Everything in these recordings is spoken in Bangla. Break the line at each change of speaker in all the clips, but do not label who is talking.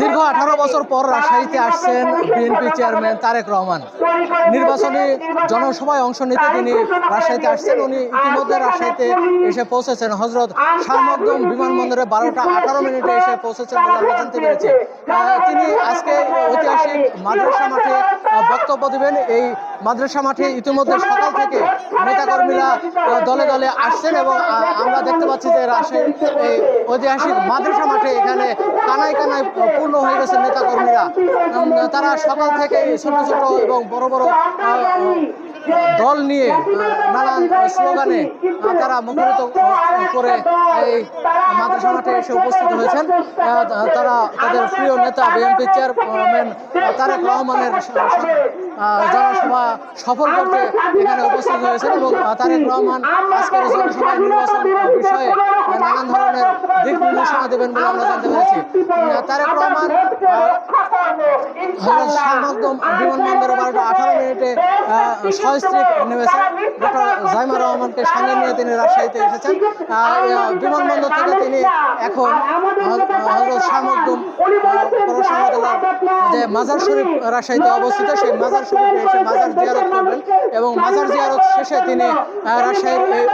দীর্ঘ 18 বছর পর রাজশাহীতে আসছেন বিএনপি চেয়ারম্যান তারেক রহমান। নির্বাচনী জনসভায় অংশ নিতে তিনি রাজশাহীতে আসছেন। উনি ইতিমধ্যে রাজশাহীতে এসে পৌঁছেছেন। হযরত শাহ মখদুম বিমানবন্দরে 12টা 18 মিনিটে এসে পৌঁছেছেন বলে আমরা জানতে পেরেছি। তিনি আজকে ঐতিহাসিক মাদ্রাসা মাঠে বক্তব্য দেবেন। এই মাদ্রাসা মাঠে ইতিমধ্যে সকাল থেকে নেতাকর্মীরা দলে দলে আসছেন এবং আমরা দেখতে পাচ্ছি যে রাজশাহীর এই ঐতিহাসিক মাদ্রাসা মাঠে এখানে কানায় কানায় পূর্ণ হয়ে গেছে নেতাকর্মীরা। তারা সকাল থেকে ছোট ছোট এবং বড় বড় দল নিয়ে নানান স্লোগানে তারা মুখরিত করে এই মাদ্রাসা মাঠে এসে উপস্থিত হয়েছেন। তারা তাদের প্রিয় নেতা বিএনপি চেয়ারম্যান তারেক রহমানের জনসভা সফল করতে এখানে উপস্থিত হয়েছেন এবং তারেক রহমান আজকের জনসভায় নির্বাচন বিষয়ে নানান ধরনের দিক নির্দেশনা দেবেন বলে আমরা জানতে পেরেছি। তারেক রহমান শাহ মখদুম বিমানবন্দরে 12টা 18 মিনিটে সস্ত্রীক নেমেছেন। ডক্টর জাইমা রহমানকে সঙ্গে নিয়ে তিনি রাজশাহীতে এসেছেন। বিমানবন্দর থেকে তিনি এখন হযরত শাহ মখদুম পৌরসভার যে মাজার শরীফ রাজশাহীতে অবস্থিত, সেই মাজার শরীফে এসে মাজার জিয়ারত করবেন এবং মাজার জিয়ারত শেষে তিনি রাজশাহীর এই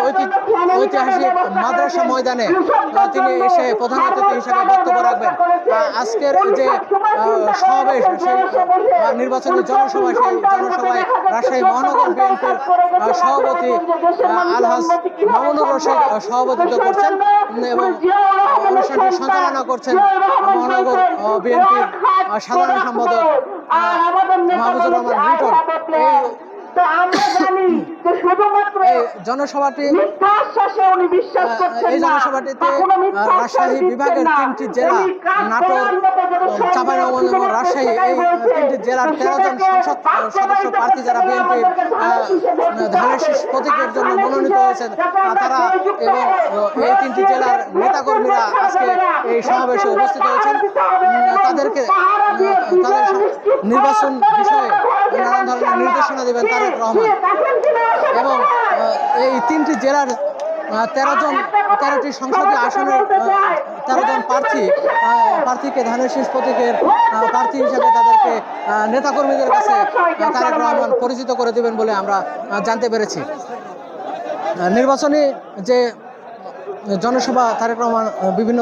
ঐতিহাসিক মাদ্রাসা ময়দানে তিনি এসে প্রধান অতিথি হিসেবে বক্তব্য রাখবেন। আজকের যে সমাবেশ, সেই নির্বাচনী জনসভা, সেই জনসভায় রাজশাহী মহানগর বিএনপির সভাপতি আলহাজ মামুনুর রশিদ সভাপতিত্ব করছেন এবং অনুষ্ঠানটি সঞ্চালনা করছেন মহানগর বিএনপির সাধারণ সম্পাদক মাহফুজুর রহমান লিটন। এই জনসভাটিতে রাজশাহী বিভাগের 3টি জেলা, নাটোর, চাঁপাইনবাবগঞ্জ এবং রাজশাহী, এই 3টি জেলার 13 জন সংসদ সদস্য প্রার্থী যারা বিএনপি ধানের শীষ প্রতীকের জন্য মনোনীত হয়েছেন তারা এবং এই 3টি জেলার নেতাকর্মীরা আজকে এই সমাবেশে উপস্থিত হয়েছেন। তাদের নির্বাচন বিষয়ে নানান ধরনের নির্দেশনা দেবেন তারেক রহমান এবং এই 3টি জেলার 13টি সংসদীয় আসনের 13 জন প্রার্থীকে ধানের শীষ প্রতীকের প্রার্থী হিসেবে তাদেরকে নেতাকর্মীদের কাছে তারেক রহমান পরিচিত করে দেবেন বলে আমরা জানতে পেরেছি। নির্বাচনী যে জনসভা তারেক রহমান বিভিন্ন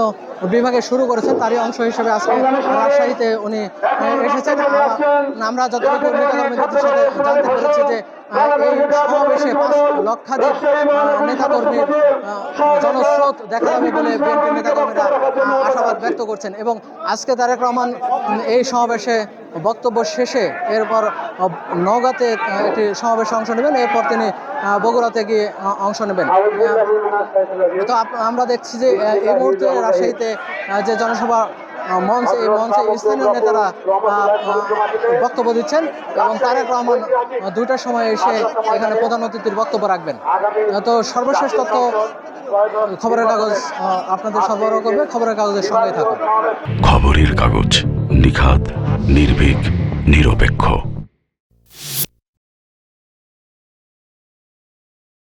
বিভাগে শুরু করেছেন, তারই অংশ হিসেবে আজকে রাজশাহীতে উনি এসেছেন। আমরা যতটুকু নেতাকর্মীদের সাথে জানতে পেরেছি যে এই সমাবেশে 5 লক্ষাধিক নেতাকর্মীর জনস্রোত দেখা যাবে বলে বিএনপি নেতাকর্মীরা আশাবাদ ব্যক্ত করছেন এবং আজকে তারেক রহমান এই সমাবেশে বক্তব্য শেষে এরপর নওগাঁতে একটি সমাবেশে অংশ নেবেন, এরপর তিনি বগুড়াতে গিয়ে অংশ নেবেন। তো আমরা দেখছি যে এই মুহূর্তে রাজশাহীতে যে জনসভা মঞ্চ, এই মঞ্চে স্থানীয় নেতারা বক্তব্য দিচ্ছেন এবং তারেক রহমান 2টার সময় এসে এখানে প্রধান অতিথির বক্তব্য রাখবেন। তো সর্বশেষ তথ্য খবরের কাগজ আপনাদের সরবরাহ করবে। খবরের কাগজের সঙ্গেই থাকুন।
খবরের কাগজ, নিখাত, নির্ভীক, নিরপেক্ষ।